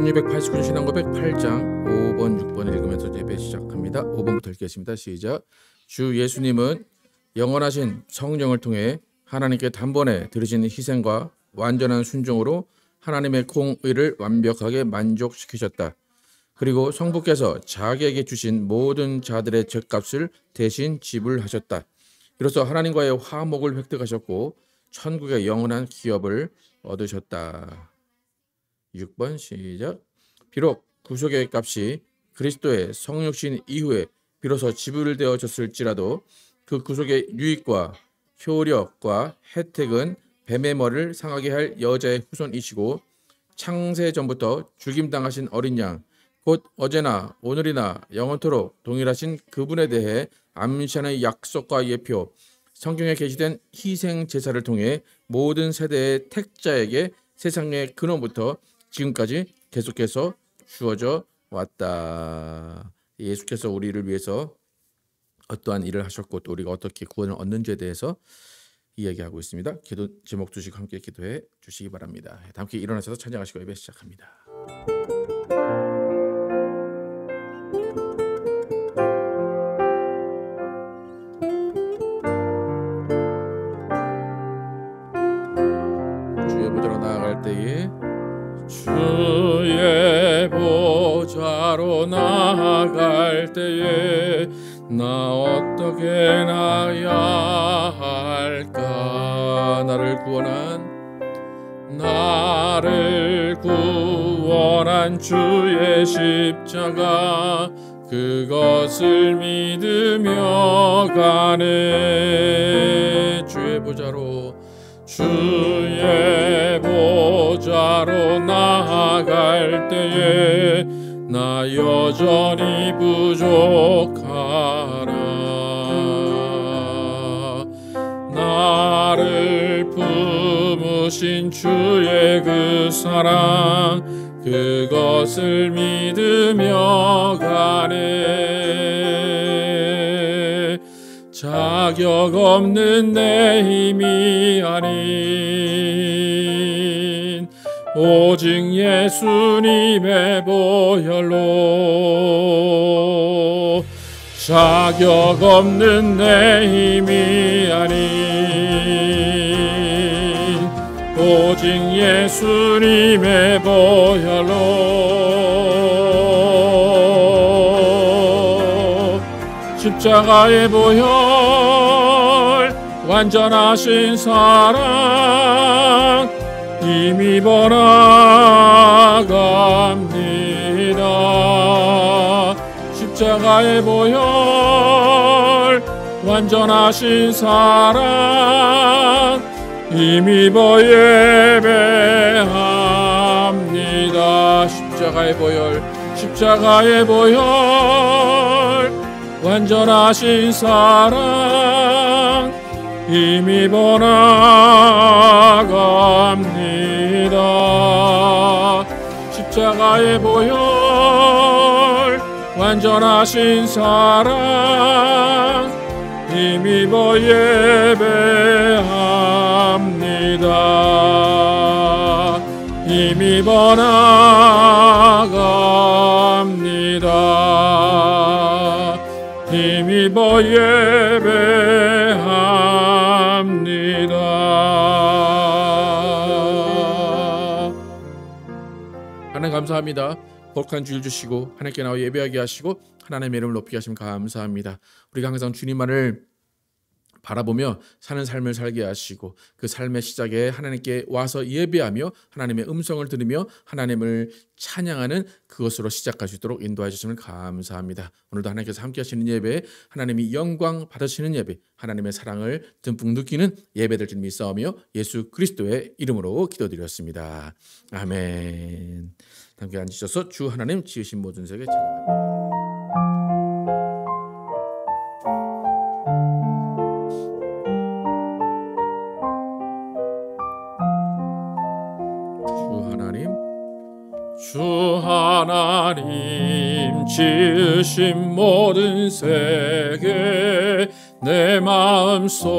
1689년 신앙고백 8장 5번 6번을 읽으면서 예배 시작합니다. 5번부터 읽겠습니다. 시작. 주 예수님은 영원하신 성령을 통해 하나님께 단번에 들으신 희생과 완전한 순종으로 하나님의 공의를 완벽하게 만족시키셨다. 그리고 성부께서 자기에게 주신 모든 자들의 죗값을 대신 지불하셨다. 이로써 하나님과의 화목을 획득하셨고 천국의 영원한 기업을 얻으셨다. 6번 시작. 비록 구속의 값이 그리스도의 성육신 이후에 비로소 지불되어졌을지라도 그 구속의 유익과 효력과 혜택은 뱀의 머리를 상하게 할 여자의 후손이시고 창세 전부터 죽임당하신 어린 양 곧 어제나 오늘이나 영원토록 동일하신 그분에 대해 암시하는 약속과 예표, 성경에 게시된 희생 제사를 통해 모든 세대의 택자에게 세상의 근원부터 지금까지 계속해서 주어져 왔다. 예수께서 우리를 위해서 어떠한 일을 하셨고 또 우리가 어떻게 구원을 얻는지에 대해서 이야기하고 있습니다. 기도 제목 두시고 함께 기도해 주시기 바랍니다. 다 함께 일어나셔서 찬양하시고 예배 시작합니다. 주의 보좌로 나아갈 때에 주의 보좌로 나아갈 때에 나 어떻게 나아야 할까? 나를 구원한 주의 십자가 그것을 믿으며 가네. 주의 보좌로 나아갈 때에 나 여전히 부족하라. 나를 품으신 주의 그 사랑 그것을 믿으며 가네. 자격 없는 내 힘이 아닌 오직 예수님의 보혈로 자격 없는 내 힘이 아닌 오직 예수님의 보혈로 십자가의 보혈 완전하신 사랑 힘입어 나갑니다. 십자가의 보혈 완전하신 사랑 힘입어 예배합니다. 십자가의 보혈 완전하신 사랑 힘입어 나갑니다. 십자가의 보혈 완전하신 사랑 힘입어 예배합니다. 힘입어 나갑니다. 힘입어 예배합니다. 하나님 감사합니다. 복한 주일 주시고 하나님께 나와 예배하게 하시고 하나님의 이름을 높이게 하시면 감사합니다. 우리가 항상 주님만을 바라보며 사는 삶을 살게 하시고 그 삶의 시작에 하나님께 와서 예배하며 하나님의 음성을 들으며 하나님을 찬양하는 그것으로 시작할 수 있도록 인도해 주시면 감사합니다. 오늘도 하나님께서 함께 하시는 예배, 하나님이 영광 받으시는 예배, 하나님의 사랑을 듬뿍 느끼는 예배될 줄 믿사오며 예수 그리스도의 이름으로 기도드렸습니다. 아멘. 함께 앉으셔서 주 하나님 지으신 모든 세계 찬양합니다. 주 하나님 지으신 모든 세계 내 마음속에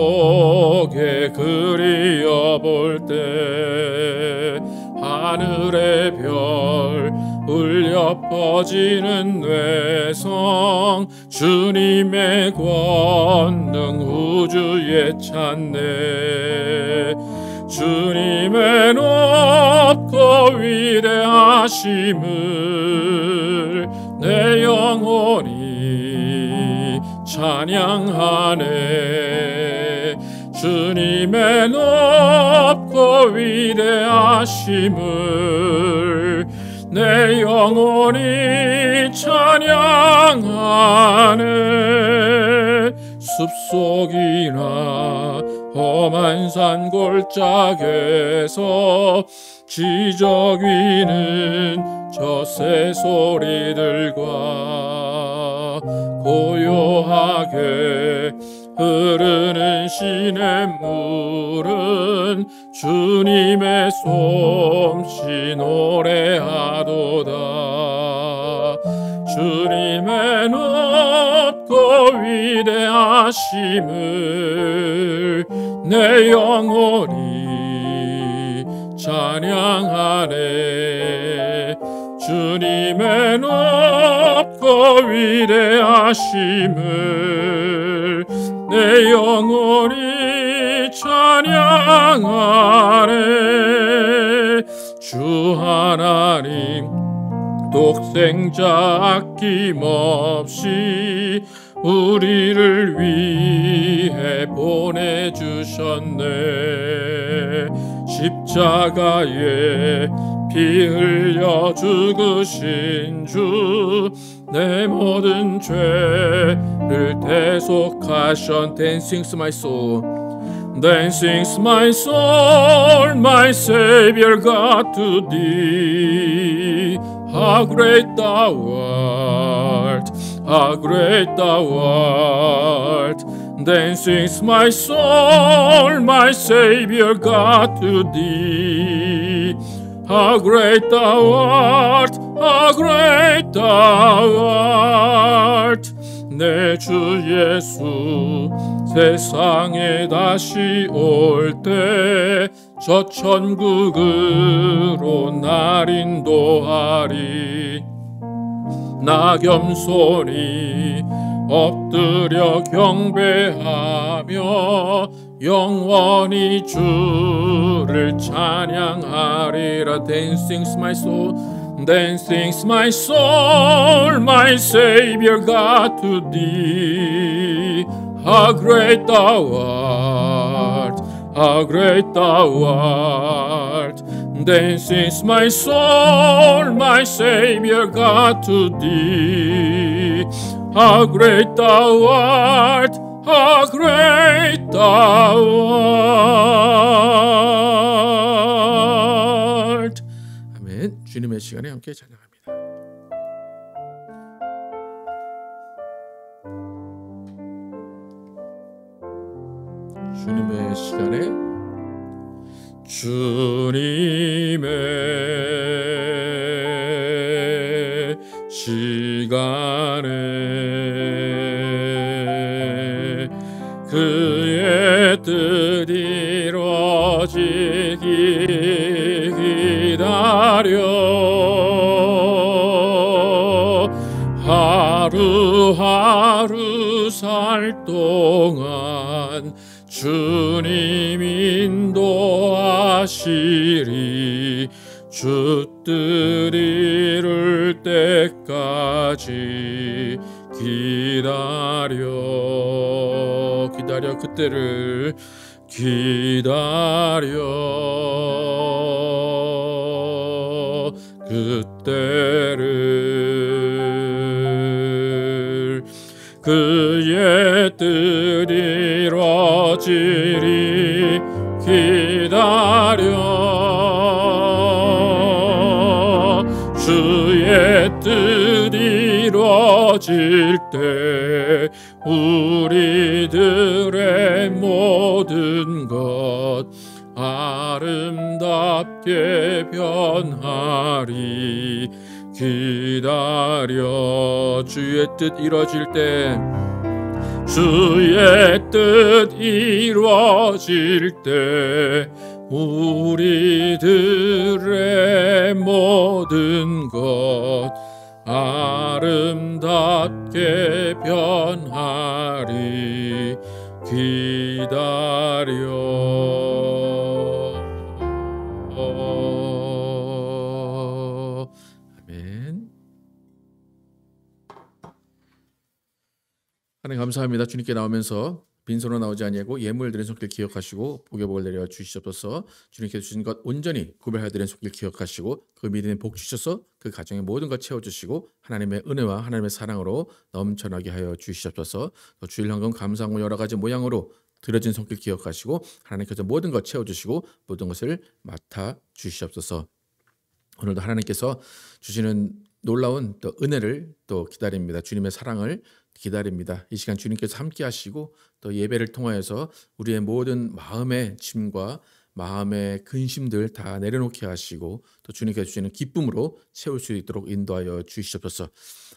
그리어볼 때 하늘의 별 울려 퍼지는 뇌성 주님의 권능 우주에 찾네. 주님의 높고 위대하심을 내 영혼이 찬양하네. 주님의 높고 위대하심을 내 영혼이 찬양하네. 숲속이나 험한 산 골짜기에서 지저귀는 저 새소리들과 고요하게 흐르는 시냇물은 주님의 솜씨 노래하도다. 주님의 높고 위대하심을 내 영혼이 찬양하네. 주님의 높고 위대하심을 내 영혼이 찬양하네. 주 하나님 독생자 아낌없이 우리를 위해 보내주셨네. 십자가에 피 흘려 죽으신 주 내 모든 죄를 대속하신. Then sings my soul, then sings my soul, my Savior God to thee. How great thou art, how great thou art. Then sings my soul, my Savior God to thee. How great thou art, how great thou art. 내 주 예수 세상에 다시 올 때 저 천국으로 날 인도하리. 나 겸손히 엎드려 경배하며 영원히 주를 찬양하리라. Then sings my soul, then sings my soul, my Savior God to thee. How great thou art, how great thou art. Then sings my soul, my Savior God to thee. How great thou art, how great thou art. 아멘. 주님의 시간에 함께 찬양합니다. 주님의 시간에 주님의 시간에 그의 뜻 이루어지기 기다려 하루하루 살 동안 주님 인도하시리. 주 뜻 이룰 때까지 기다려 그때를 기다려 그때를 그의 뜻 이루어지리. 기다려 주의 뜻 이루어질 때 우리들의 모든 것 아름답게 변하리. 기다려 주의 뜻 이루어질 때 주의 뜻 이루어질 때 우리들의 모든 것 아름답게 변하리 기다려. 아멘. 하나님 감사합니다. 주님께 나오면서 빈손으로 나오지 아니하고 예물 드린 손길 기억하시고 복의 복을 내려 주시옵소서. 주님께 주신 것 온전히 구별하여 드린 손길 기억하시고 그 믿음의 복 주셔서 그 가정의 모든 것 채워주시고 하나님의 은혜와 하나님의 사랑으로 넘쳐나게 하여 주시옵소서. 또 주일 헌금 감사하고 여러 가지 모양으로 드려진 손길 기억하시고 하나님께서 모든 것 채워주시고 모든 것을 맡아 주시옵소서. 오늘도 하나님께서 주시는 놀라운 또 은혜를 또 기다립니다. 주님의 사랑을 기다립니다. 이 시간 주님께서 함께 하시고 또 예배를 통하여서 우리의 모든 마음의 짐과 마음의 근심들 다 내려놓게 하시고 또 주님께서 주시는 기쁨으로 채울 수 있도록 인도하여 주시옵소서.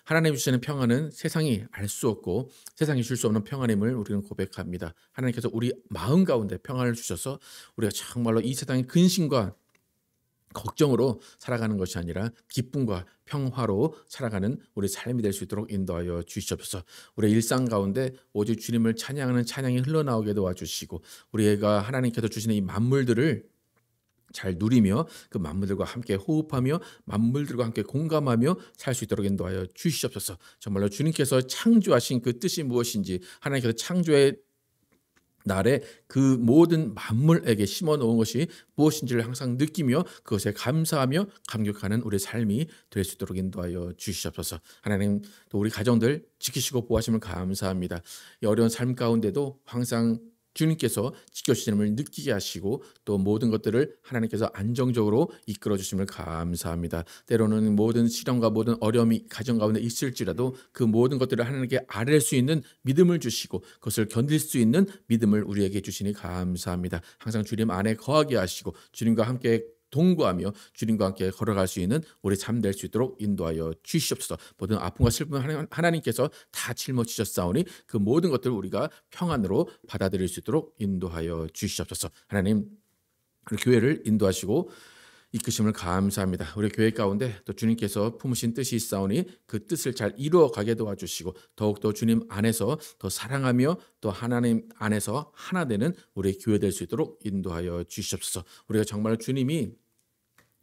하나님 주시는 평안은 세상이 알 수 없고 세상이 줄 수 없는 평안임을 우리는 고백합니다. 하나님께서 우리 마음 가운데 평안을 주셔서 우리가 정말로 이 세상의 근심과 걱정으로 살아가는 것이 아니라 기쁨과 평화로 살아가는 우리 삶이 될 수 있도록 인도하여 주시옵소서. 우리의 일상 가운데 오직 주님을 찬양하는 찬양이 흘러나오게 도와주시고 우리가 하나님께서 주시는 이 만물들을 잘 누리며 그 만물들과 함께 호흡하며 만물들과 함께 공감하며 살 수 있도록 인도하여 주시옵소서. 정말로 주님께서 창조하신 그 뜻이 무엇인지 하나님께서 창조의 날에 그 모든 만물에게 심어놓은 것이 무엇인지를 항상 느끼며 그것에 감사하며 감격하는 우리의 삶이 될 수 있도록 인도하여 주시옵소서. 하나님 또 우리 가정들 지키시고 보호하심을 감사합니다. 이 어려운 삶 가운데도 항상 주님께서 지켜주심을 느끼게 하시고 또 모든 것들을 하나님께서 안정적으로 이끌어 주심을 감사합니다. 때로는 모든 시련과 모든 어려움이 가정 가운데 있을지라도 그 모든 것들을 하나님께 아뢰 수 있는 믿음을 주시고 그것을 견딜 수 있는 믿음을 우리에게 주시니 감사합니다. 항상 주님 안에 거하게 하시고 주님과 함께 동거하며 주님과 함께 걸어갈 수 있는 우리 삶 될 수 있도록 인도하여 주시옵소서. 모든 아픔과 슬픔을 하나님께서 다 짊어지셨사오니 그 모든 것들을 우리가 평안으로 받아들일 수 있도록 인도하여 주시옵소서. 하나님 우리 교회를 인도하시고 이끄심을 감사합니다. 우리 교회 가운데 또 주님께서 품으신 뜻이 있사오니 그 뜻을 잘 이루어가게 도와주시고 더욱더 주님 안에서 더 사랑하며 또 하나님 안에서 하나 되는 우리 교회 될 수 있도록 인도하여 주시옵소서. 우리가 정말 주님이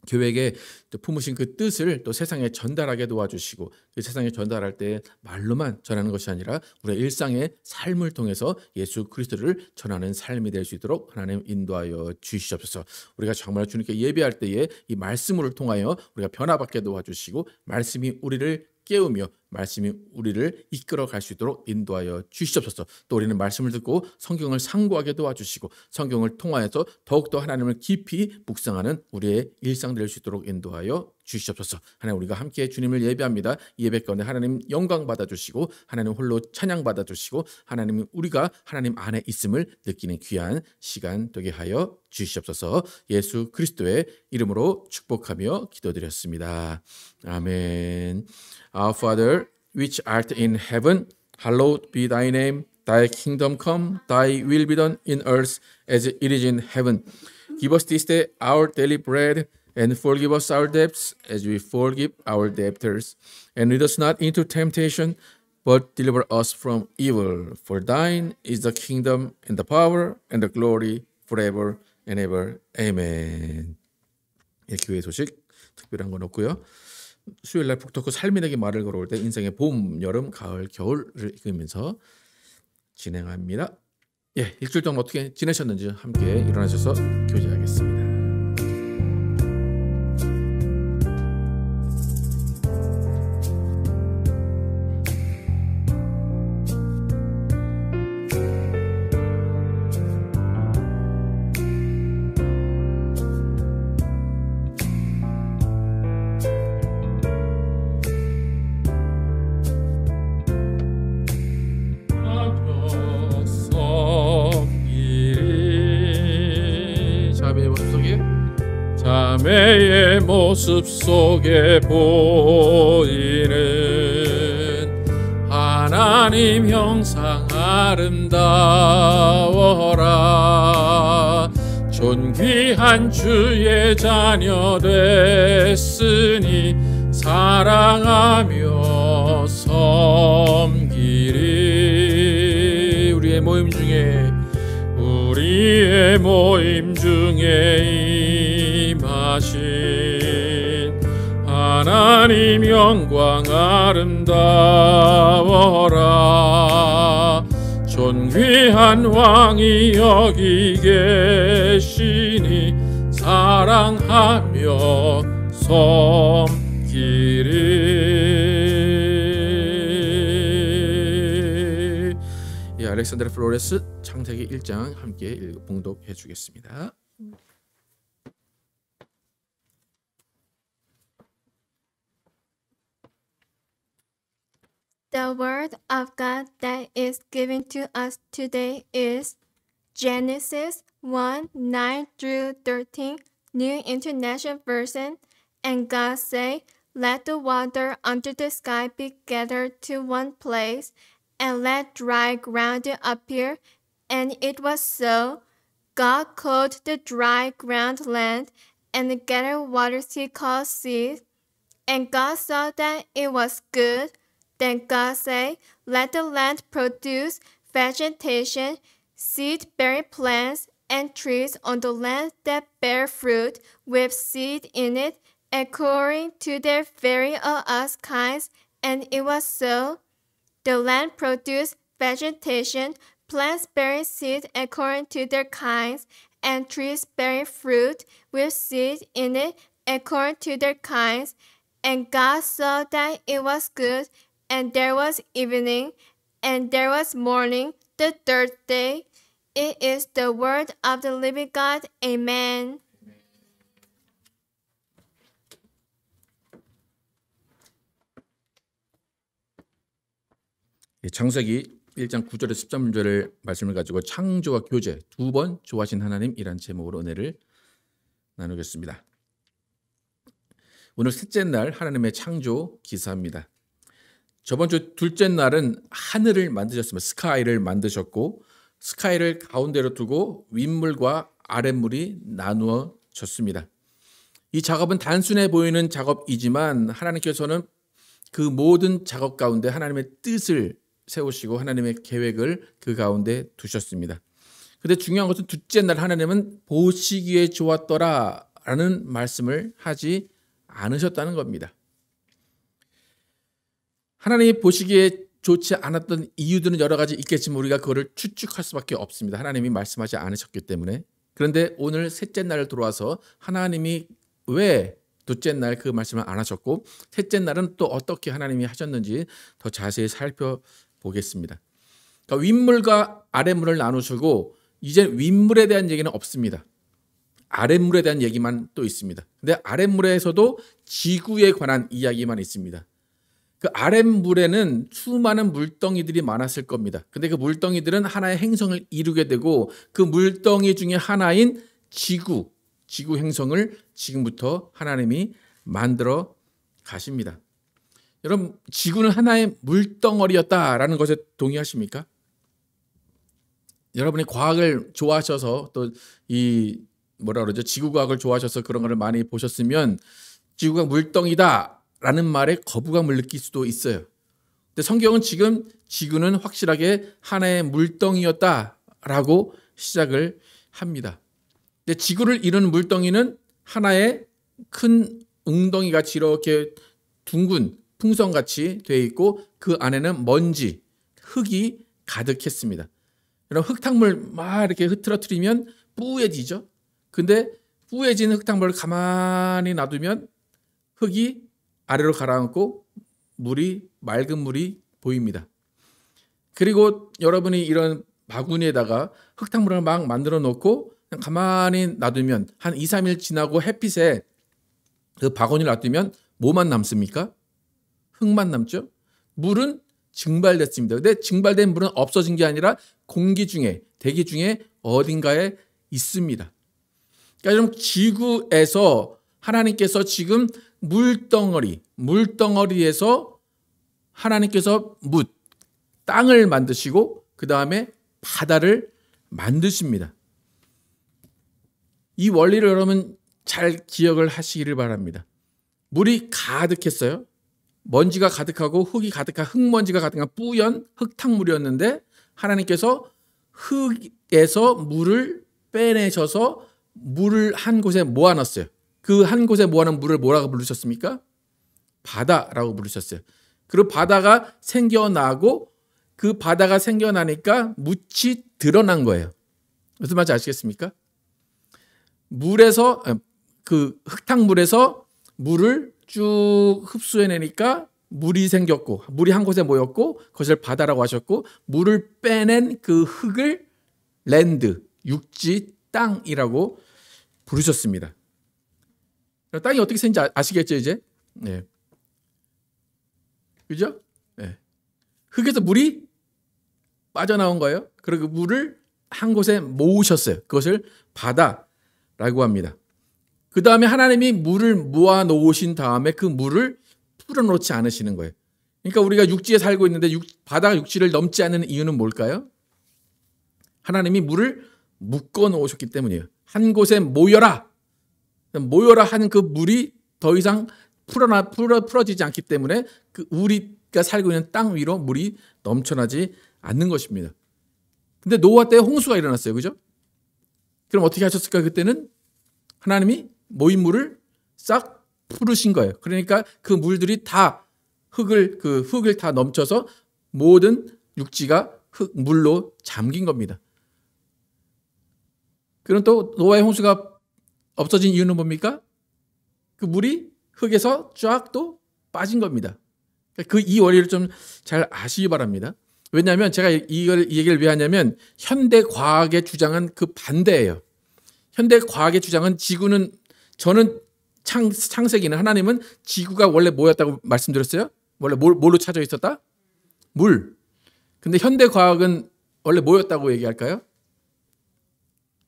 교회에게 또 품으신 그 뜻을 또 세상에 전달하게 도와주시고 그 세상에 전달할 때 말로만 전하는 것이 아니라 우리의 일상의 삶을 통해서 예수 그리스도를 전하는 삶이 될 수 있도록 하나님 인도하여 주시옵소서. 우리가 정말 주님께 예배할 때에 이 말씀을 통하여 우리가 변화받게 도와주시고 말씀이 우리를 깨우며 말씀이 우리를 이끌어 갈 수 있도록 인도하여 주시옵소서. 또 우리는 말씀을 듣고 성경을 상고하게 도와주시고 성경을 통하여서 더욱더 하나님을 깊이 묵상하는 우리의 일상 될 수 있도록 인도하여 주시옵소서. 하나님 우리가 함께 주님을 예배합니다. 이 예배 가운데 하나님 영광 받아주시고 하나님 홀로 찬양 받아주시고 하나님 우리가 하나님 안에 있음을 느끼는 귀한 시간 되게 하여 주시옵소서. 예수 그리스도의 이름으로 축복하며 기도드렸습니다. 아멘. Our Father, which art in heaven, hallowed be thy name. Thy kingdom come, thy will be done in earth as it is in heaven. Give us this day our daily bread, and forgive us our debts as we forgive our debtors. And lead us not into temptation, but deliver us from evil. For thine is the kingdom, and the power, and the glory, forever and ever. Amen. 예, 교회 소식 특별한 건 없고요. 수요일날 북토크 삶이 내게 말을 걸어올 때 인생의 봄, 여름, 가을, 겨울을 읽으면서 진행합니다. 예, 일주일 동안 어떻게 지내셨는지 함께 일어나셔서 교제하겠습니다. 자매의 모습 속에 보이는 하나님 형상 아름다워라. 존귀한 주의 자녀 됐으니 사랑하며 섬기리. 우리의 모임 중에 임하신 하나님 영광 아름다워라. 존귀한 왕이 여기 계시니 사랑하며 섬기리. 예, 알렉산드라 플로레스 창세기 1장 함께 봉독해 주겠습니다. The word of God that is given to us today is Genesis 1:9-13, New International Version. And God said, "Let the water under the sky be gathered to one place, and let dry ground appear." And it was so. God called the dry ground land, and the gathered waters he called seas. And God saw that it was good. Then God said, "Let the land produce vegetation, seed-bearing plants, and trees on the land that bear fruit with seed in it, according to their various kinds." And it was so. The land produced vegetation, plants bearing seed according to their kinds, and trees bearing fruit with seed in it according to their kinds. And God saw that it was good. And there was evening, and there was morning, the third day. It is the word of the living God. Amen. 창세기 1장 9절에서 13절의 말씀을 가지고 창조와 교제 두 번 조하신 하나님이란 제목으로 은혜를 나누겠습니다. 오늘 셋째 날 하나님의 창조 기사입니다. 저번 주 둘째 날은 하늘을 만드셨습니다. 스카이를 만드셨고 스카이를 가운데로 두고 윗물과 아랫물이 나누어졌습니다. 이 작업은 단순해 보이는 작업이지만 하나님께서는 그 모든 작업 가운데 하나님의 뜻을 세우시고 하나님의 계획을 그 가운데 두셨습니다. 그런데 중요한 것은 둘째 날 하나님은 보시기에 좋았더라라는 말씀을 하지 않으셨다는 겁니다. 하나님이 보시기에 좋지 않았던 이유들은 여러 가지 있겠지만 우리가 그거를 추측할 수밖에 없습니다. 하나님이 말씀하지 않으셨기 때문에. 그런데 오늘 셋째 날을 들어와서 하나님이 왜 둘째 날 그 말씀을 안 하셨고 셋째 날은 또 어떻게 하나님이 하셨는지 더 자세히 살펴보겠습니다. 그러니까 윗물과 아랫물을 나누시고 이제 윗물에 대한 얘기는 없습니다. 아랫물에 대한 얘기만 또 있습니다. 근데 아랫물에서도 지구에 관한 이야기만 있습니다. 그 아랫물에는 수많은 물덩이들이 많았을 겁니다. 근데 그 물덩이들은 하나의 행성을 이루게 되고 그 물덩이 중에 하나인 지구 행성을 지금부터 하나님이 만들어 가십니다. 여러분, 지구는 하나의 물덩어리였다라는 것에 동의하십니까? 여러분이 과학을 좋아하셔서 또 이 지구과학을 좋아하셔서 그런 것을 많이 보셨으면 지구가 물덩이다라는 말에 거부감을 느낄 수도 있어요. 근데 성경은 지금 지구는 확실하게 하나의 물덩이였다라고 시작을 합니다. 근데 지구를 이루는 물덩이는 하나의 큰 웅덩이같이 이렇게 둥근 풍선같이 되어 있고 그 안에는 먼지, 흙이 가득했습니다. 여러분, 흙탕물 막 이렇게 흐트러뜨리면 뿌얘지죠. 근데 뿌얘진 흙탕물을 가만히 놔두면 흙이 아래로 가라앉고 맑은 물이 보입니다. 그리고 여러분이 이런 바구니에다가 흙탕물을 막 만들어 놓고 그냥 가만히 놔두면 한 2, 3일 지나고 햇빛에 그 바구니를 놔두면 뭐만 남습니까? 흙만 남죠. 물은 증발됐습니다. 근데 증발된 물은 없어진 게 아니라 공기 중에, 대기 중에 어딘가에 있습니다. 그러니까 여러분, 지구에서 하나님께서 지금 물덩어리에서 하나님께서 땅을 만드시고 그 다음에 바다를 만드십니다. 이 원리를 여러분 잘 기억을 하시기를 바랍니다. 물이 가득했어요. 먼지가 가득하고 흙이 가득한 흙먼지가 가득한 뿌연 흙탕물이었는데 하나님께서 흙에서 물을 빼내셔서 물을 한 곳에 모아놨어요. 그 한 곳에 모아놓은 물을 뭐라고 부르셨습니까? 바다라고 부르셨어요. 그리고 바다가 생겨나고 그 바다가 생겨나니까 묻이 드러난 거예요. 무슨 말인지 아시겠습니까? 물에서 그 흙탕물에서 물을 쭉 흡수해내니까 물이 생겼고 물이 한 곳에 모였고 그것을 바다라고 하셨고 물을 빼낸 그 흙을 랜드, 육지, 땅이라고 부르셨습니다. 땅이 어떻게 생긴지 아시겠죠 이제? 네. 그죠? 네. 흙에서 물이 빠져나온 거예요. 그리고 그 물을 한 곳에 모으셨어요. 그것을 바다라고 합니다. 그 다음에 하나님이 물을 모아 놓으신 다음에 그 물을 풀어놓지 않으시는 거예요. 그러니까 우리가 육지에 살고 있는데 바다가 육지를 넘지 않는 이유는 뭘까요? 하나님이 물을 묶어 놓으셨기 때문이에요. 한 곳에 모여라 하는 그 물이 더 이상 풀어지지 않기 때문에 그 우리가 살고 있는 땅 위로 물이 넘쳐나지 않는 것입니다. 근데 노아 때 홍수가 일어났어요. 그죠? 그럼 어떻게 하셨을까? 그때는 하나님이 모인 물을 싹 풀으신 거예요. 그러니까 그 물들이 다 흙을 다 넘쳐서 모든 육지가 물로 잠긴 겁니다. 그럼 또 노아의 홍수가 없어진 이유는 뭡니까? 그 물이 흙에서 쫙 또 빠진 겁니다. 이 원리를 좀 잘 아시기 바랍니다. 왜냐하면 제가 이 얘기를 왜 하냐면 현대 과학의 주장은 그 반대예요. 현대 과학의 주장은 저는 창세기는 하나님은 지구가 원래 뭐였다고 말씀드렸어요? 원래 뭘로 차져 있었다? 물. 근데 현대 과학은 원래 뭐였다고 얘기할까요?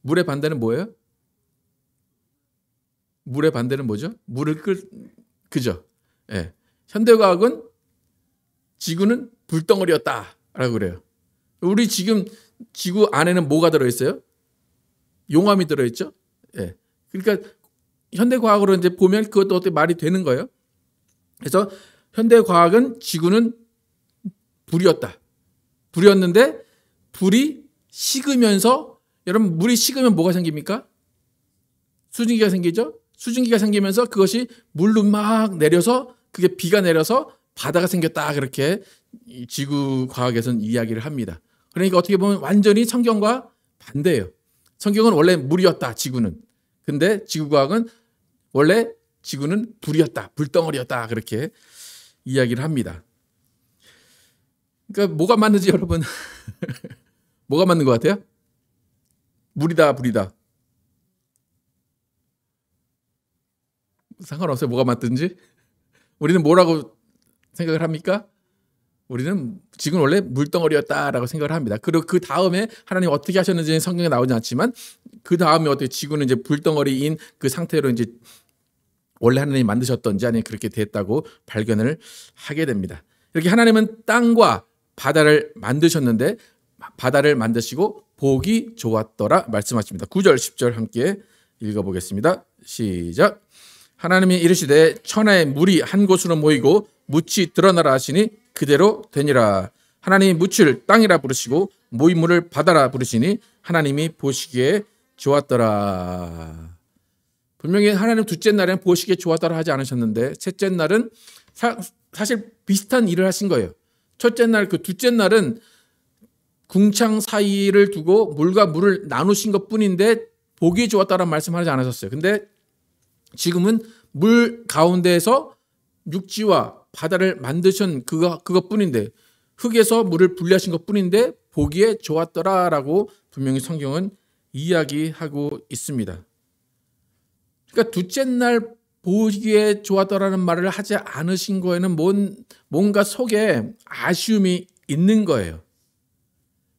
물의 반대는 뭐예요? 물의 반대는 뭐죠? 그죠? 예. 현대과학은 지구는 불덩어리였다라고 그래요. 우리 지금 지구 안에는 뭐가 들어있어요? 용암이 들어있죠? 예. 그러니까 현대과학으로 이제 보면 그것도 어떻게 말이 되는 거예요. 그래서 현대과학은 지구는 불이었는데 불이 식으면서 여러분 물이 식으면 뭐가 생깁니까? 수증기가 생기죠? 수증기가 생기면서 그것이 물로 막 내려서 그게 비가 내려서 바다가 생겼다 그렇게 지구 과학에서는 이야기를 합니다. 그러니까 어떻게 보면 완전히 성경과 반대예요. 성경은 원래 물이었다 지구는. 근데 지구 과학은 원래 지구는 불이었다 불덩어리였다 그렇게 이야기를 합니다. 그러니까 뭐가 맞는지 여러분 뭐가 맞는 것 같아요? 물이다 불이다. 상관없어요. 뭐가 맞든지. 우리는 뭐라고 생각을 합니까? 우리는 지구는 원래 물덩어리였다라고 생각을 합니다. 그리고 그 다음에 하나님 어떻게 하셨는지는 성경에 나오지 않지만 그 다음에 어떻게 지구는 이제 불덩어리인 그 상태로 이제 원래 하나님이 만드셨던지 아니면 그렇게 됐다고 발견을 하게 됩니다. 이렇게 하나님은 땅과 바다를 만드셨는데 바다를 만드시고 보기 좋았더라 말씀하십니다. 9절 10절 함께 읽어보겠습니다. 시작. 하나님이 이르시되 천하의 물이 한 곳으로 모이고 묻이 드러나라 하시니 그대로 되니라. 하나님이 묻을 땅이라 부르시고 모인 물을 바다라 부르시니 하나님이 보시기에 좋았더라. 분명히 하나님 둘째 날에는 보시기에 좋았더라 하지 않으셨는데 셋째 날은 사실 비슷한 일을 하신 거예요. 첫째 날, 그 둘째 날은 궁창 사이를 두고 물과 물을 나누신 것 뿐인데 보기에 좋았다라는 말씀하지 않으셨어요. 근데 지금은 물 가운데에서 육지와 바다를 만드신 그것뿐인데 흙에서 물을 분리하신 것뿐인데 보기에 좋았더라라고 분명히 성경은 이야기하고 있습니다. 그러니까 둘째 날 보기에 좋았더라는 말을 하지 않으신 거에는 뭔가 속에 아쉬움이 있는 거예요.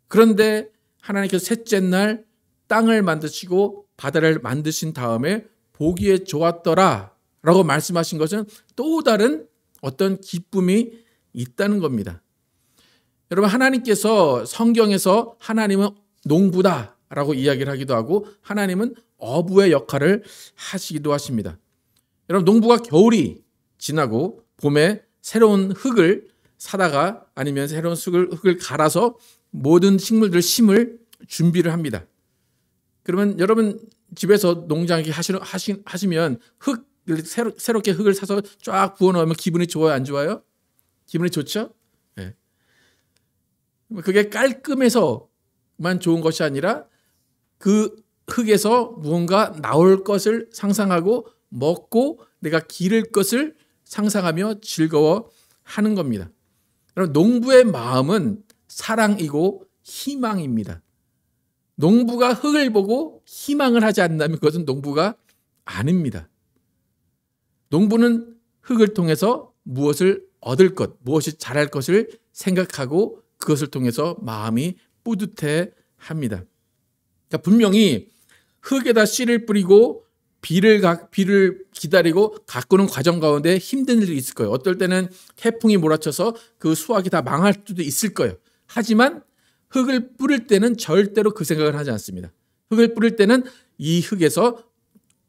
그런데 하나님께서 셋째 날 땅을 만드시고 바다를 만드신 다음에 보기에 좋았더라라고 말씀하신 것은 또 다른 어떤 기쁨이 있다는 겁니다. 여러분 하나님께서 성경에서 하나님은 농부다 라고 이야기를 하기도 하고 하나님은 어부의 역할을 하시기도 하십니다. 여러분 농부가 겨울이 지나고 봄에 새로운 흙을 사다가 아니면 새로운 흙을 갈아서 모든 식물들을 심을 준비를 합니다. 그러면 여러분 집에서 농장하기 하시면 새롭게 흙을 사서 쫙 부어 넣으면 기분이 좋아요, 안 좋아요? 기분이 좋죠? 네. 그게 깔끔해서만 좋은 것이 아니라 그 흙에서 무언가 나올 것을 상상하고 먹고 내가 기를 것을 상상하며 즐거워하는 겁니다. 여러분 농부의 마음은 사랑이고 희망입니다. 농부가 흙을 보고 희망을 하지 않는다면 그것은 농부가 아닙니다. 농부는 흙을 통해서 무엇을 얻을 것, 무엇이 자랄 것을 생각하고 그것을 통해서 마음이 뿌듯해 합니다. 그러니까 분명히 흙에다 씨를 뿌리고 비를 기다리고 가꾸는 과정 가운데 힘든 일이 있을 거예요. 어떨 때는 태풍이 몰아쳐서 그 수확이 다 망할 수도 있을 거예요. 하지만 흙을 뿌릴 때는 절대로 그 생각을 하지 않습니다. 흙을 뿌릴 때는 이 흙에서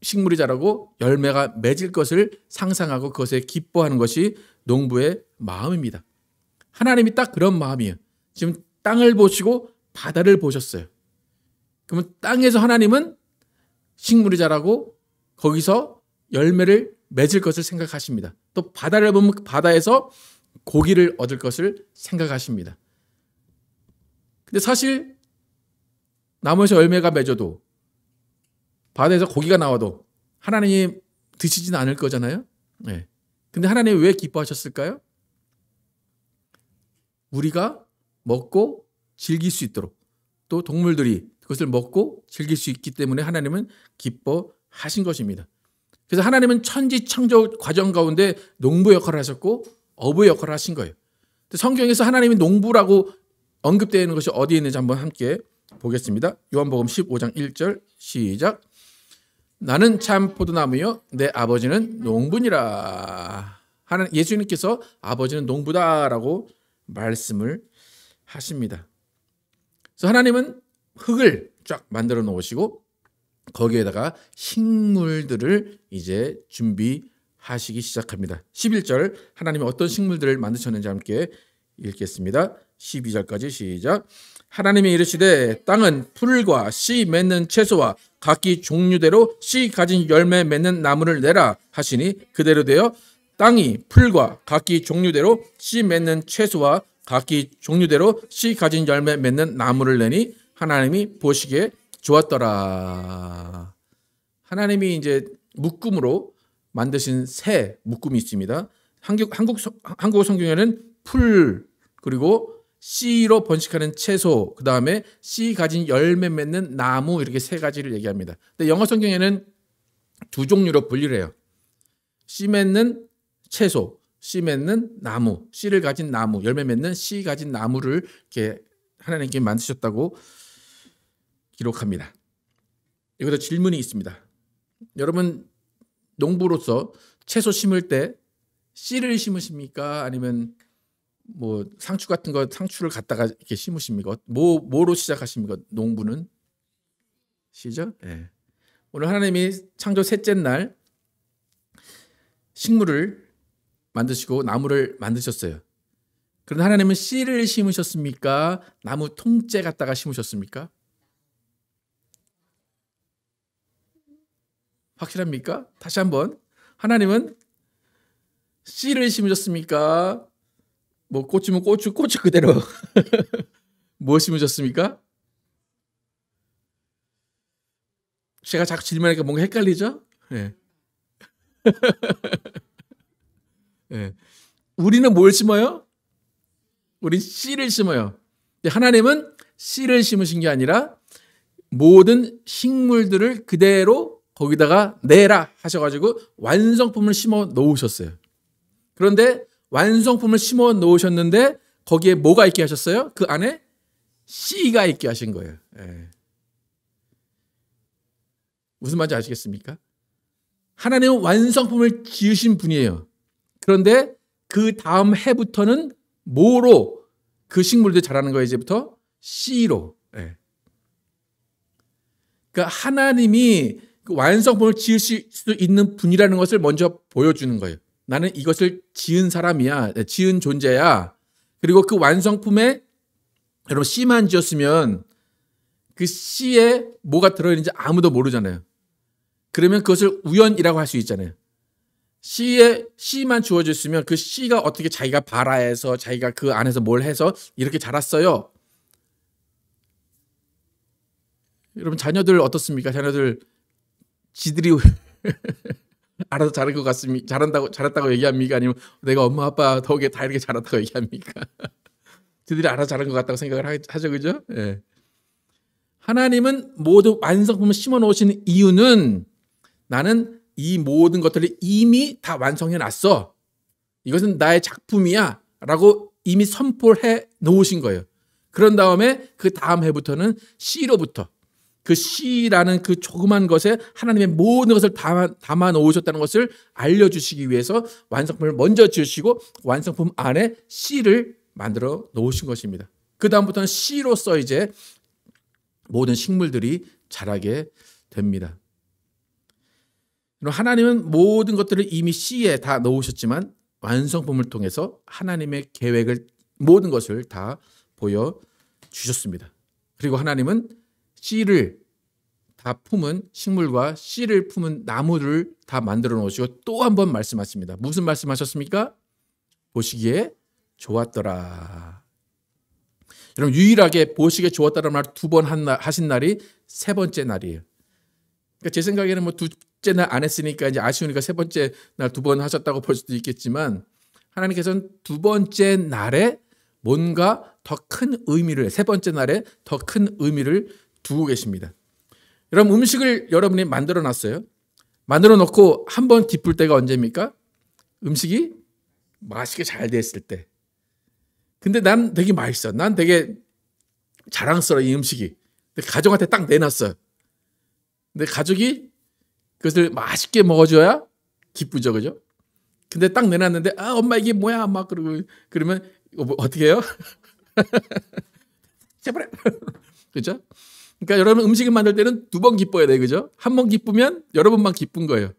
식물이 자라고 열매가 맺을 것을 상상하고 그것에 기뻐하는 것이 농부의 마음입니다. 하나님이 딱 그런 마음이에요. 지금 땅을 보시고 바다를 보셨어요. 그러면 땅에서 하나님은 식물이 자라고 거기서 열매를 맺을 것을 생각하십니다. 또 바다를 보면 바다에서 고기를 얻을 것을 생각하십니다. 근데 사실 나무에서 열매가 맺어도 바다에서 고기가 나와도 하나님이 드시지는 않을 거잖아요. 네. 근데 하나님이 왜 기뻐하셨을까요? 우리가 먹고 즐길 수 있도록 또 동물들이 그것을 먹고 즐길 수 있기 때문에 하나님은 기뻐하신 것입니다. 그래서 하나님은 천지창조 과정 가운데 농부 역할을 하셨고 어부의 역할을 하신 거예요. 성경에서 하나님이 농부라고 언급되어 있는 것이 어디에 있는지 한번 함께 보겠습니다. 요한복음 15장 1절 시작. 나는 참 포도나무요 내 아버지는 농부니라. 예수님께서 아버지는 농부다라고 말씀을 하십니다. 그래서 하나님은 흙을 쫙 만들어 놓으시고 거기에다가 식물들을 이제 준비하시기 시작합니다. 11절 하나님이 어떤 식물들을 만드셨는지 함께 읽겠습니다. 12절까지 시작. 하나님이 이르시되 땅은 풀과 씨 맺는 채소와 각기 종류대로 씨 가진 열매 맺는 나무를 내라 하시니 그대로 되어 땅이 풀과 각기 종류대로 씨 맺는 채소와 각기 종류대로 씨 가진 열매 맺는 나무를 내니 하나님이 보시기에 좋았더라. 하나님이 이제 묶음으로 만드신 새 묶음이 있습니다. 한국 성경에는 풀 그리고 씨로 번식하는 채소, 그 다음에 씨 가진 열매 맺는 나무 이렇게 세 가지를 얘기합니다. 근데 영어 성경에는 두 종류로 분리를 해요. 씨 맺는 채소, 씨 맺는 나무, 씨를 가진 나무, 열매 맺는 씨 가진 나무를 이렇게 하나님께 만드셨다고 기록합니다. 여기서 질문이 있습니다. 여러분 농부로서 채소 심을 때 씨를 심으십니까? 아니면 뭐 상추 같은 거 상추를 갖다가 이렇게 심으십니까? 뭐로 시작하십니까? 농부는 시죠? 네. 오늘 하나님이 창조 셋째 날 식물을 만드시고 나무를 만드셨어요. 그런데 하나님은 씨를 심으셨습니까? 나무 통째 갖다가 심으셨습니까? 확실합니까? 다시 한번 하나님은 씨를 심으셨습니까? 뭐 꽃이면 고추 그대로 뭐 심으셨습니까? 제가 자꾸 질문하니까 뭔가 헷갈리죠? 네. 네. 우리는 뭘 심어요? 우린 씨를 심어요. 하나님은 씨를 심으신 게 아니라 모든 식물들을 그대로 거기다가 내라 하셔가지고 완성품을 심어 놓으셨어요. 그런데 완성품을 심어 놓으셨는데 거기에 뭐가 있게 하셨어요? 그 안에 씨가 있게 하신 거예요. 예. 무슨 말인지 아시겠습니까? 하나님은 완성품을 지으신 분이에요. 그런데 그 다음 해부터는 뭐로 그 식물들이 자라는 거예요? 이제부터 씨로. 예. 그러니까 하나님이 그 완성품을 지으실 수 있는 분이라는 것을 먼저 보여주는 거예요. 나는 이것을 지은 사람이야, 지은 존재야. 그리고 그 완성품에 여러분 씨만 지었으면 그 씨에 뭐가 들어있는지 아무도 모르잖아요. 그러면 그것을 우연이라고 할 수 있잖아요. 씨만 주어졌으면 그 씨가 어떻게 자기가 발아해서 자기가 그 안에서 뭘 해서 이렇게 자랐어요. 여러분 자녀들 어떻습니까? 자녀들 지들이 알아서 자랄 것 같습니까? 잘했다고 얘기합니까? 아니면 내가 엄마 아빠 덕에 다 이렇게 자랐다고 얘기합니까? 지들이 알아서 자란 것 같다고 생각을 하죠, 그죠? 예. 하나님은 모든 완성품을 심어 놓으시는 이유는 나는 이 모든 것들을 이미 다 완성해 놨어. 이것은 나의 작품이야. 라고 이미 선포해 놓으신 거예요. 그런 다음에 그 다음 해부터는 씨로부터 그 씨라는 그 조그만 것에 하나님의 모든 것을 담아 놓으셨다는 것을 알려주시기 위해서 완성품을 먼저 지으시고 완성품 안에 씨를 만들어 놓으신 것입니다. 그 다음부터는 씨로서 이제 모든 식물들이 자라게 됩니다. 하나님은 모든 것들을 이미 씨에 다 넣으셨지만 완성품을 통해서 하나님의 계획을 모든 것을 다 보여주셨습니다. 그리고 하나님은 씨를 다 품은 식물과 씨를 품은 나무를 다 만들어 놓으시고 또 한 번 말씀하십니다. 무슨 말씀하셨습니까? 보시기에 좋았더라. 여러분 유일하게 보시기에 좋았다는 말 두 번 하신 날이 세 번째 날이에요. 그러니까 제 생각에는 뭐 둘째 날 안 했으니까 이제 아쉬우니까 세 번째 날 두 번 하셨다고 볼 수도 있겠지만 하나님께서는 두 번째 날에 뭔가 더 큰 의미를 세 번째 날에 더 큰 의미를 두고 계십니다. 여러분 음식을 여러분이 만들어 놨어요. 만들어 놓고 한 번 기쁠 때가 언제입니까? 음식이 맛있게 잘 됐을 때. 근데 난 되게 맛있어. 난 되게 자랑스러워 이 음식이. 근데 가족한테 딱 내놨어요. 근데 가족이 그것을 맛있게 먹어줘야 기쁘죠, 그죠? 근데 딱 내놨는데 아 엄마 이게 뭐야 막 그러면 어떻게 해요? 제발 그죠? 그러니까 여러분 음식을 만들 때는 두 번 기뻐야 돼, 그죠? 한 번 기쁘면 여러 번만 기쁜 거예요.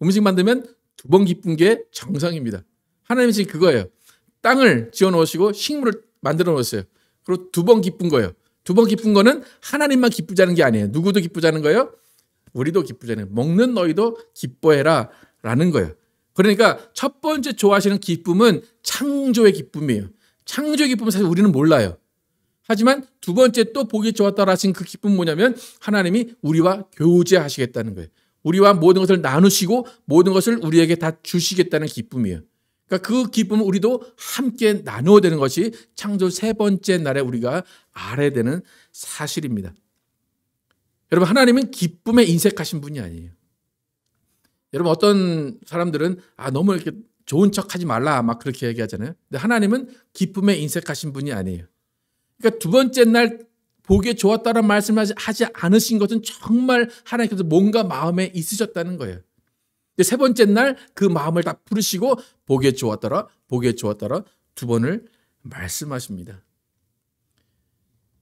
음식 만들면 두 번 기쁜 게 정상입니다. 하나님이 지금 그거예요. 땅을 지어 놓으시고 식물을 만들어 놓으셨어요. 그리고 두 번 기쁜 거예요. 두 번 기쁜 거는 하나님만 기쁘자는 게 아니에요. 누구도 기쁘자는 거예요? 우리도 기쁘자는 거예요. 먹는 너희도 기뻐해라 라는 거예요. 그러니까 첫 번째 좋아하시는 기쁨은 창조의 기쁨이에요. 창조의 기쁨은 사실 우리는 몰라요. 하지만 두 번째 또 보기 좋았다라 하신 그 기쁨은 뭐냐면 하나님이 우리와 교제하시겠다는 거예요. 우리와 모든 것을 나누시고 모든 것을 우리에게 다 주시겠다는 기쁨이에요. 그러니까 그 기쁨을 우리도 함께 나누어야 되는 것이 창조 세 번째 날에 우리가 알아야 되는 사실입니다. 여러분 하나님은 기쁨에 인색하신 분이 아니에요. 여러분 어떤 사람들은 너무 이렇게 좋은 척하지 말라 막 그렇게 얘기하잖아요. 근데 하나님은 기쁨에 인색하신 분이 아니에요. 그러니까 두 번째 날 보기에 좋았다는 말씀을 하지 않으신 것은 정말 하나님께서 뭔가 마음에 있으셨다는 거예요. 세 번째 날 그 마음을 다 부르시고 보기에 좋았더라 보기에 좋았더라 두 번을 말씀하십니다.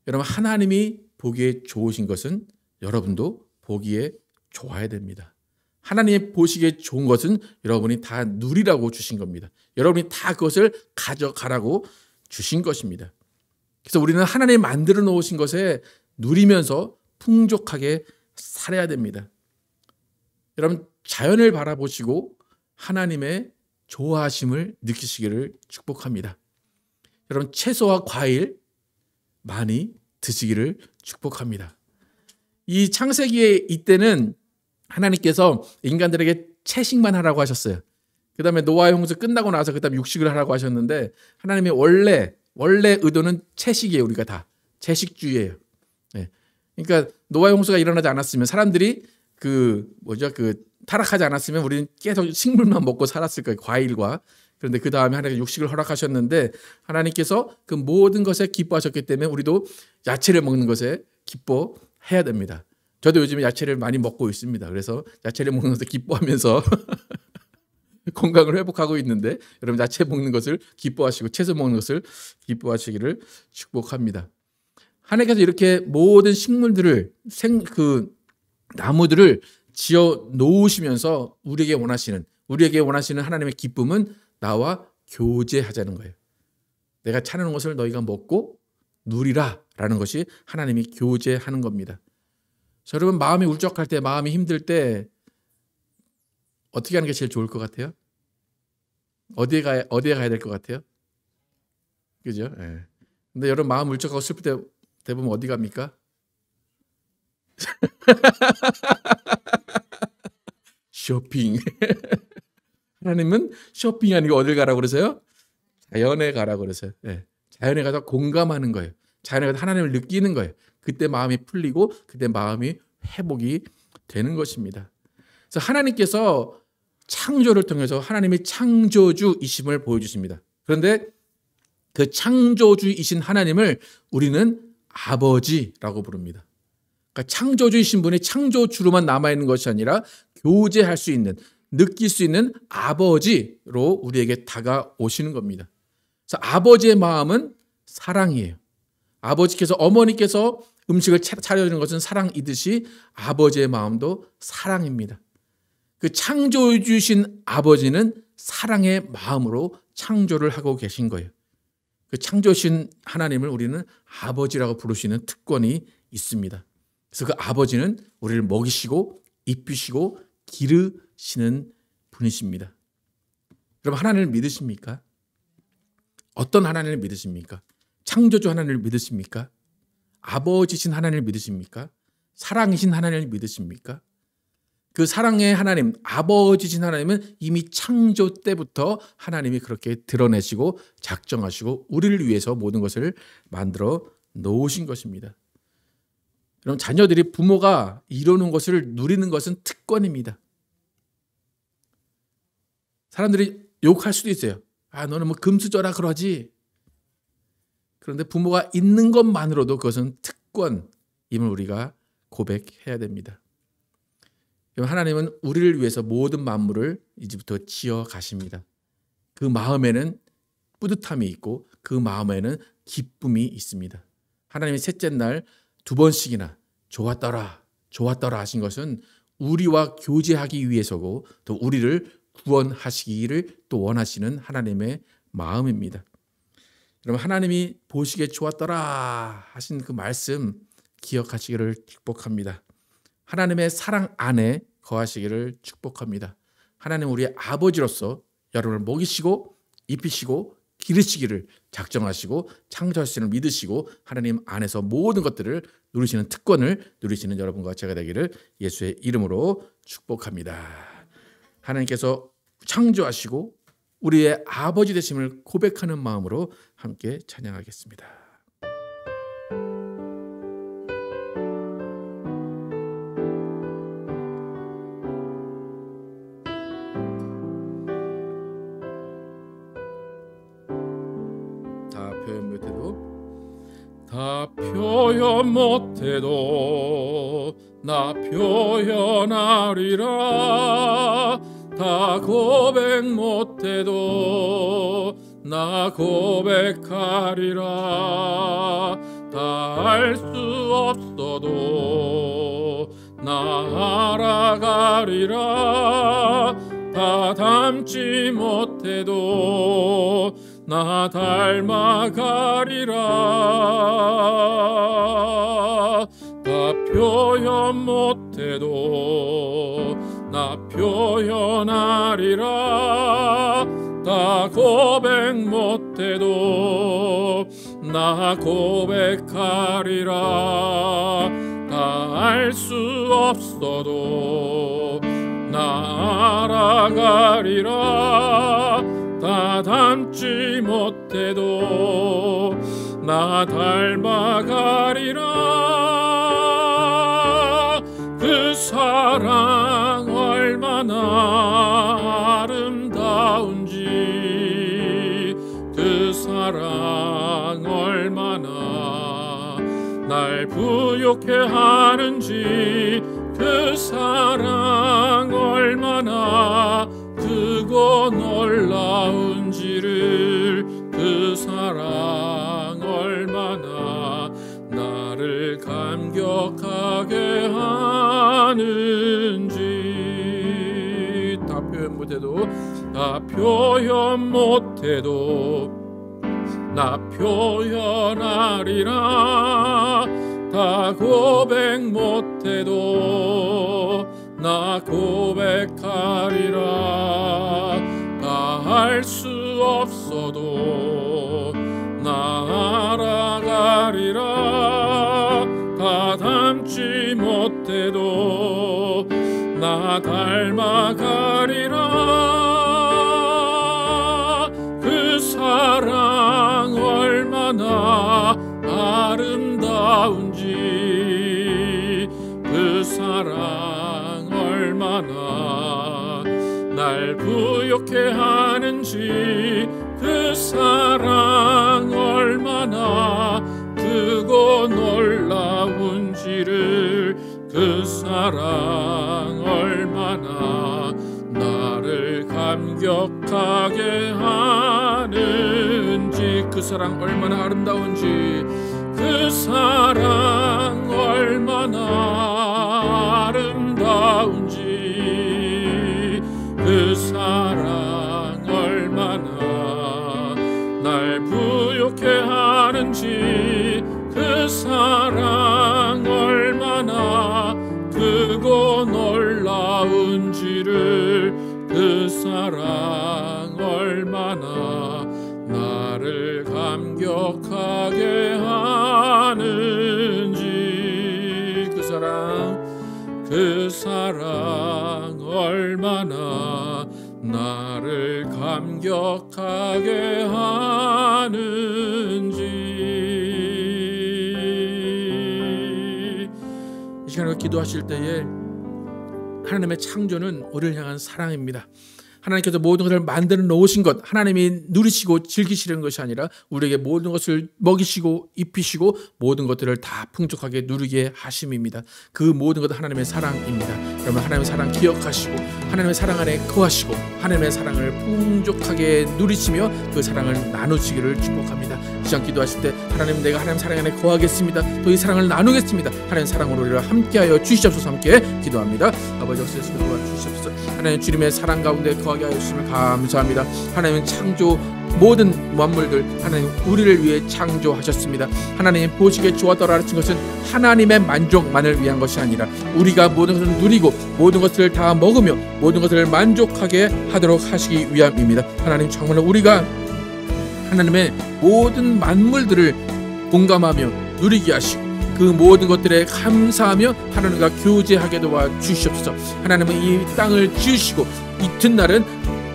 여러분 하나님이 보기에 좋으신 것은 여러분도 보기에 좋아야 됩니다. 하나님이 보시기에 좋은 것은 여러분이 다 누리라고 주신 겁니다. 여러분이 다 그것을 가져가라고 주신 것입니다. 그래서 우리는 하나님이 만들어 놓으신 것에 누리면서 풍족하게 살아야 됩니다. 여러분 자연을 바라보시고 하나님의 좋아하심을 느끼시기를 축복합니다. 여러분 채소와 과일 많이 드시기를 축복합니다. 이 창세기에 이때는 하나님께서 인간들에게 채식만 하라고 하셨어요. 그 다음에 노아의 홍수 끝나고 나서 그 다음에 육식을 하라고 하셨는데 하나님의 원래 의도는 채식이에요. 우리가 다 채식주의예요. 네. 그러니까 노아의 홍수가 일어나지 않았으면 사람들이 타락하지 않았으면 우리는 계속 식물만 먹고 살았을 거예요. 과일과. 그런데 그 다음에 하나님께서 육식을 허락하셨는데 하나님께서 그 모든 것에 기뻐하셨기 때문에 우리도 야채를 먹는 것에 기뻐해야 됩니다. 저도 요즘에 야채를 많이 먹고 있습니다. 그래서 야채를 먹는 것을 기뻐하면서 건강을 회복하고 있는데 여러분 야채 먹는 것을 기뻐하시고 채소 먹는 것을 기뻐하시기를 축복합니다. 하나님께서 이렇게 모든 식물들을 나무들을 지어 놓으시면서 우리에게 원하시는 하나님의 기쁨은 나와 교제하자는 거예요. 내가 차려놓은 것을 너희가 먹고 누리라 라는 것이 하나님이 교제하는 겁니다. 여러분, 마음이 울적할 때, 마음이 힘들 때 어떻게 하는 게 제일 좋을 것 같아요? 어디에 가야 될 것 같아요? 그죠? 예. 근데 여러분, 마음 울적하고 슬플 때 대부분 어디 갑니까? 쇼핑. 하나님은 쇼핑이 아니고 어딜 가라고 그러세요? 자연에 가라고 그러세요. 예. 자연에 가서 공감하는 거예요. 자연에 가서 하나님을 느끼는 거예요. 그때 마음이 풀리고 그때 마음이 회복이 되는 것입니다. 그래서 하나님께서 창조를 통해서 하나님이 창조주이심을 보여주십니다. 그런데 그 창조주이신 하나님을 우리는 아버지라고 부릅니다. 그러니까 창조주이신 분이 창조주로만 남아있는 것이 아니라 교제할 수 있는, 느낄 수 있는 아버지로 우리에게 다가오시는 겁니다. 그래서 아버지의 마음은 사랑이에요. 아버지께서, 어머니께서 음식을 차려주는 것은 사랑이듯이 아버지의 마음도 사랑입니다. 그 창조주신 아버지는 사랑의 마음으로 창조를 하고 계신 거예요. 그 창조신 하나님을 우리는 아버지라고 부르시는 특권이 있습니다. 그래서 그 아버지는 우리를 먹이시고 입히시고 기르시는 분이십니다. 여러분, 하나님을 믿으십니까? 어떤 하나님을 믿으십니까? 창조주 하나님을 믿으십니까? 아버지신 하나님을 믿으십니까? 사랑이신 하나님을 믿으십니까? 그 사랑의 하나님, 아버지신 하나님은 이미 창조 때부터 하나님이 그렇게 드러내시고 작정하시고 우리를 위해서 모든 것을 만들어 놓으신 것입니다. 여러분, 자녀들이 부모가 이루는 것을 누리는 것은 특권입니다. 사람들이 욕할 수도 있어요. 아, 너는 뭐 금수저라 그러지. 그런데 부모가 있는 것만으로도 그것은 특권임을 우리가 고백해야 됩니다. 하나님은 우리를 위해서 모든 만물을 이제부터 지어 가십니다. 그 마음에는 뿌듯함이 있고 그 마음에는 기쁨이 있습니다. 하나님이 셋째 날 2번씩이나 좋았더라 하신 것은 우리와 교제하기 위해서고 또 우리를 구원하시기를 또 원하시는 하나님의 마음입니다. 여러분, 하나님이 보시기에 좋았더라 하신 그 말씀 기억하시기를 축복합니다. 하나님의 사랑 안에 거하시기를 축복합니다. 하나님, 우리의 아버지로서 여러분을 먹이시고 입히시고 기르시기를 작정하시고 창조하시는 믿으시고 하나님 안에서 모든 것들을 누리시는 특권을 누리시는 여러분과 제가 되기를 예수의 이름으로 축복합니다. 하나님께서 창조하시고 우리의 아버지 되심을 고백하는 마음으로 함께 찬양하겠습니다. 다 표현 못해도 나 표현하리라. 다 고백 못해도 나 고백하리라. 다 알 수 없어도 나 알아가리라. 다 닮지 못해도 나 닮아가리라. 다 표현 못해도 나 표현하리라. 다 고백 못해도 나 고백하리라. 다 알 수 없어도 나 알아가리라. 다 닮지 못해도 나 닮아가리라. 그 사랑 얼마나 아름다운지, 그 사랑 얼마나 날 부욕해 하는지, 그 사랑 얼마나 크고 놀라운지를, 그 사랑 얼마나 나를 감격하게 하는지 다 표현 못해도 나 표현하리라. 다 고백 못해도 나 고백하리라. 다 할 수 없어도 나 알아가리라. 다 닮지 못해도 나 닮아가리라. 그 사랑 얼마나 아름다운지, 그 사랑 얼마나 날 부욕해 하는지, 그 사랑 얼마나 크고 놀라운지를, 그 사랑 얼마나 나를 감격하게 하는지, 그 사랑 얼마나 아름다운지, 그 사랑 얼마나 아름다운지, 그 사랑 얼마나 날 부욕해 하는지, 그 사랑 얼마나 크고 놀라운지를, 그 사랑 얼마나 나를 감격하게 하는지, 그 사랑 얼마나 나를 감격하게 하는지. 이 시간에 기도하실 때에 하나님의 창조는 우리를 향한 사랑입니다. 하나님께서 모든 것을 만들어 놓으신 것, 하나님이 누리시고 즐기시는 것이 아니라 우리에게 모든 것을 먹이시고 입히시고 모든 것들을 다 풍족하게 누리게 하심입니다. 그 모든 것은 하나님의 사랑입니다. 여러분, 하나님의 사랑 기억하시고 하나님의 사랑 안에 거하시고 하나님의 사랑을 풍족하게 누리시며 그 사랑을 나누시기를 축복합니다. 이 시간 기도하실 때 하나님, 내가 하나님 사랑 안에 거하겠습니다. 또 이 사랑을 나누겠습니다. 하나님 사랑으로 우리를 함께하여 주시옵소서. 함께 기도합니다. 아버지, 역사하시고 도와주시옵소서. 하나님 주님의 사랑 가운데 거하게 하여 주심을 감사합니다. 하나님은 창조 모든 만물들 하나님 우리를 위해 창조하셨습니다. 하나님 보시기에 좋았더라 하신 것은 하나님의 만족만을 위한 것이 아니라 우리가 모든 것을 누리고 모든 것을 다 먹으며 모든 것을 만족하게 하도록 하시기 위함입니다. 하나님, 정말로 우리가 하나님의 모든 만물들을 공감하며 누리게 하시고 그 모든 것들에 감사하며 하나님과 교제하게 도와 주시옵소서. 하나님은 이 땅을 지으시고 이튿날은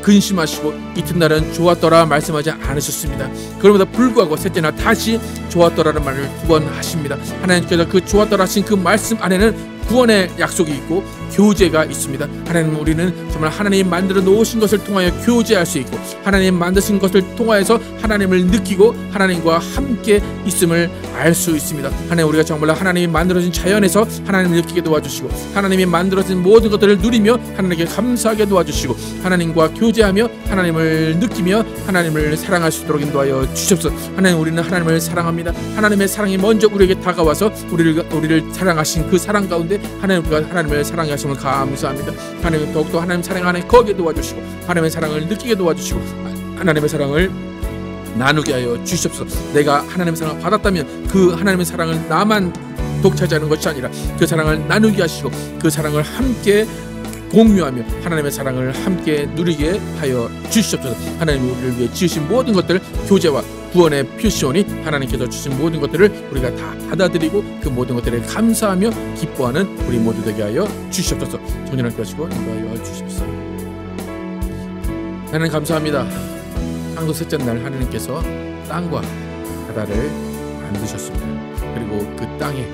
근심하시고 이튿날은 좋았더라 말씀하지 않으셨습니다. 그럼에도 불구하고 셋째 날 다시 좋았더라는 말을 두 번 하십니다. 하나님께서 그 좋았더라 하신 그 말씀 안에는 구원의 약속이 있고 교제가 있습니다. 하나님, 우리는 정말 하나님 만들어 놓으신 것을 통하여 교제할 수 있고 하나님 만드신 것을 통하여서 하나님을 느끼고 하나님과 함께 있음을 알 수 있습니다. 하나님, 우리가 정말로 하나님이 만들어진 자연에서 하나님을 느끼게 도와주시고 하나님이 만들어진 모든 것들을 누리며 하나님께 감사하게 도와주시고 하나님과 교제하며 하나님을 느끼며 하나님을 사랑할 수 있도록 인도하여 주시옵소서. 하나님, 우리는 하나님을 사랑합니다. 하나님의 사랑이 먼저 우리에게 다가와서 우리를 사랑하신 그 사랑 가운데 하나님과 하나님을 사랑하심을 감사합니다. 하나님, 더욱더 하나님 사랑 안에 거기에 도와주시고 하나님의 사랑을 느끼게 도와주시고 하나님의 사랑을 나누게 하여 주시옵소서. 내가 하나님의 사랑을 받았다면 그 하나님의 사랑을 나만 독차지하는 것이 아니라 그 사랑을 나누게 하시고 그 사랑을 함께 공유하며 하나님의 사랑을 함께 누리게 하여 주시옵소서. 하나님이 우리를 위해 지으신 모든 것들, 교제와 구원의 표시오니 하나님께서 주신 모든 것들을 우리가 다 받아들이고 그 모든 것들에 감사하며 기뻐하는 우리 모두 되게 하여 주시옵소서. 정진할 것이고 인도하여 주시옵소서. 하나님 감사합니다. 창조 셋째 날 하나님께서 땅과 바다를 만드셨습니다. 그리고 그 땅에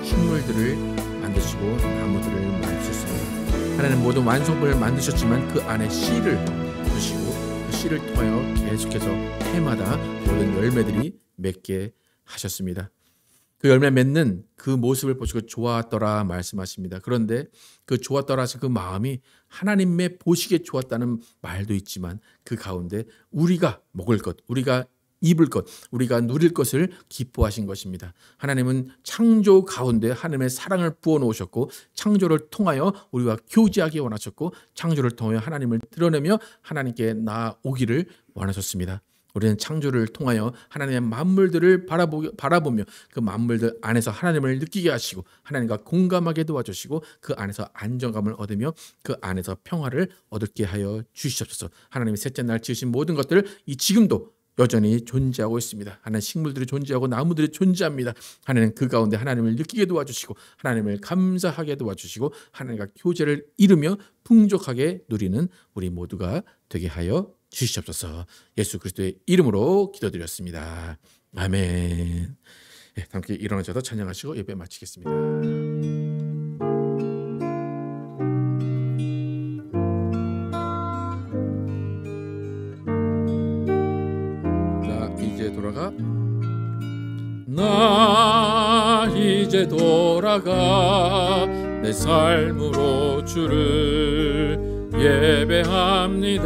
식물들을 만드시고 나무들을 만드셨습니다. 하나님 모든 완성품을 만드셨지만 그 안에 씨를 두시고 그 씨를 통하여 계속해서 해마다 모든 열매들이 맺게 하셨습니다. 그 열매 맺는 그 모습을 보시고 좋았더라 말씀하십니다. 그런데 그 좋았더라 하신 그 마음이 하나님의 보시기에 좋았다는 말도 있지만 그 가운데 우리가 먹을 것, 우리가 입을 것, 우리가 누릴 것을 기뻐하신 것입니다. 하나님은 창조 가운데 하나님의 사랑을 부어놓으셨고 창조를 통하여 우리와 교제하기 원하셨고 창조를 통하여 하나님을 드러내며 하나님께 나아오기를 원하셨습니다. 우리는 창조를 통하여 하나님의 만물들을 바라보며 그 만물들 안에서 하나님을 느끼게 하시고 하나님과 공감하게 도와주시고 그 안에서 안정감을 얻으며 그 안에서 평화를 얻게 하여 주시옵소서. 하나님이 셋째 날 지으신 모든 것들을 이 지금도 여전히 존재하고 있습니다. 하나님 식물들이 존재하고 나무들이 존재합니다. 하나님 그 가운데 하나님을 느끼게 도와주시고 하나님을 감사하게 도와주시고 하나님과 교제를 이루며 풍족하게 누리는 우리 모두가 되게 하여 주시옵소서. 예수 그리스도의 이름으로 기도드렸습니다. 아멘. 네, 함께 일어나셔서 찬양하시고 예배 마치겠습니다. 나 이제 돌아가 내 삶으로 주를 예배합니다.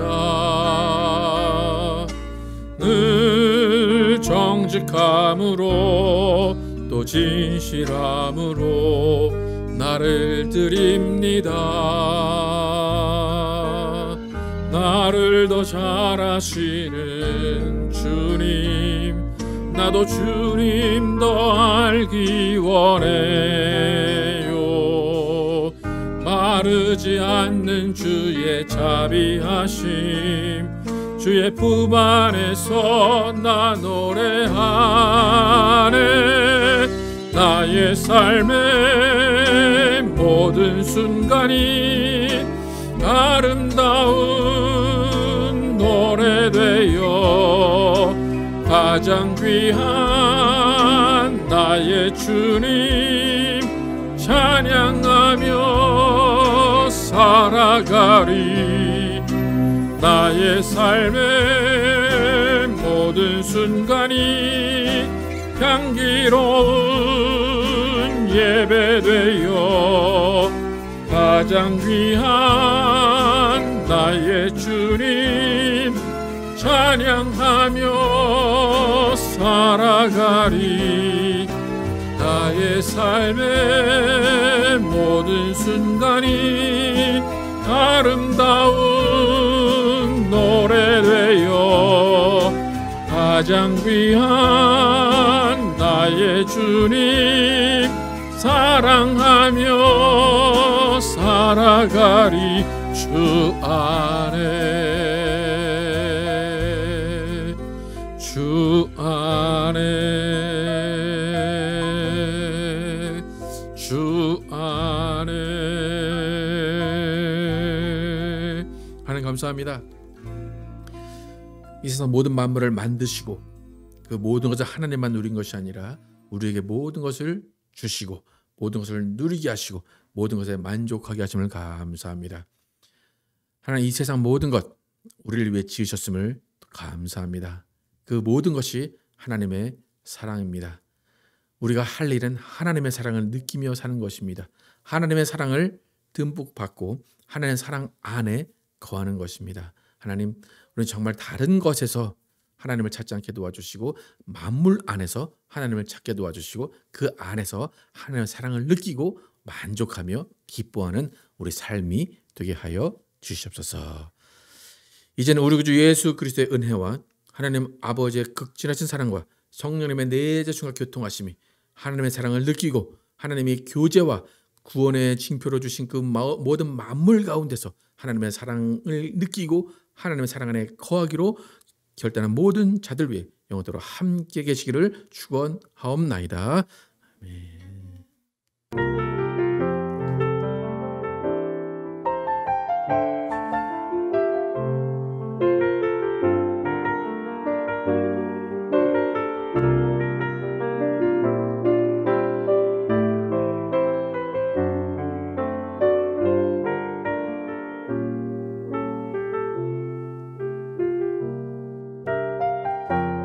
늘 정직함으로 또 진실함으로 나를 드립니다. 나를 더 잘하시는 주님, 나도 주님 더 알기 원해요. 마르지 않는 주의 자비하심, 주의 품 안에서 나 노래하네. 나의 삶의 모든 순간이 아름다운 노래되어 가장 귀한 나의 주님 찬양하며 살아가리. 나의 삶의 모든 순간이 향기로운 예배되어 가장 귀한 나의 주님 찬양하며 살아가리. 나의 삶의 모든 순간이 아름다운 노래되어 가장 귀한 나의 주님 사랑하며 살아가리. 주 안에 주 안에 주 안에. 하나님 감사합니다. 이 세상 모든 만물을 만드시고 그 모든 것을 하나님만 누린 것이 아니라 우리에게 모든 것을 주시고 모든 것을 누리게 하시고 모든 것에 만족하게 하심을 감사합니다. 하나님 이 세상 모든 것 우리를 위해 지으셨음을 감사합니다. 그 모든 것이 하나님의 사랑입니다. 우리가 할 일은 하나님의 사랑을 느끼며 사는 것입니다. 하나님의 사랑을 듬뿍 받고 하나님의 사랑 안에 거하는 것입니다. 하나님, 우리는 정말 다른 것에서 하나님을 찾지 않게 도와주시고 만물 안에서 하나님을 찾게 도와주시고 그 안에서 하나님의 사랑을 느끼고 만족하며 기뻐하는 우리 삶이 되게 하여 주시옵소서. 이제는 우리 구주 예수 그리스도의 은혜와 하나님 아버지의 극진하신 사랑과 성령님의 내재충과 교통하심이 하나님의 사랑을 느끼고 하나님이 교제와 구원의 징표로 주신 그 모든 만물 가운데서 하나님의 사랑을 느끼고 하나님의 사랑 안에 거하기로 결단한 모든 자들 위해 영원토록 함께 계시기를 축원하옵나이다. 아멘.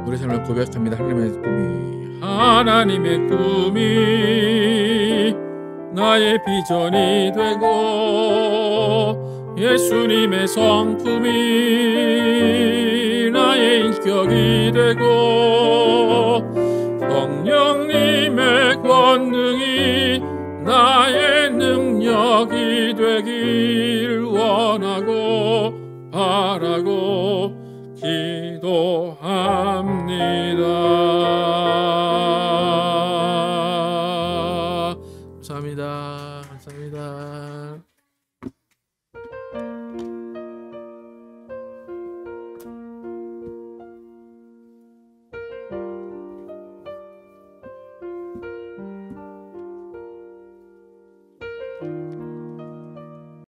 우리 삶을 고백합니다. 하나님의 꿈이 나의 비전이 되고 예수님의 성품이 능력이 나의 인격이 되고 성령님의 권능이 나의 능력이 되길 원하고 바라고 기도합니다.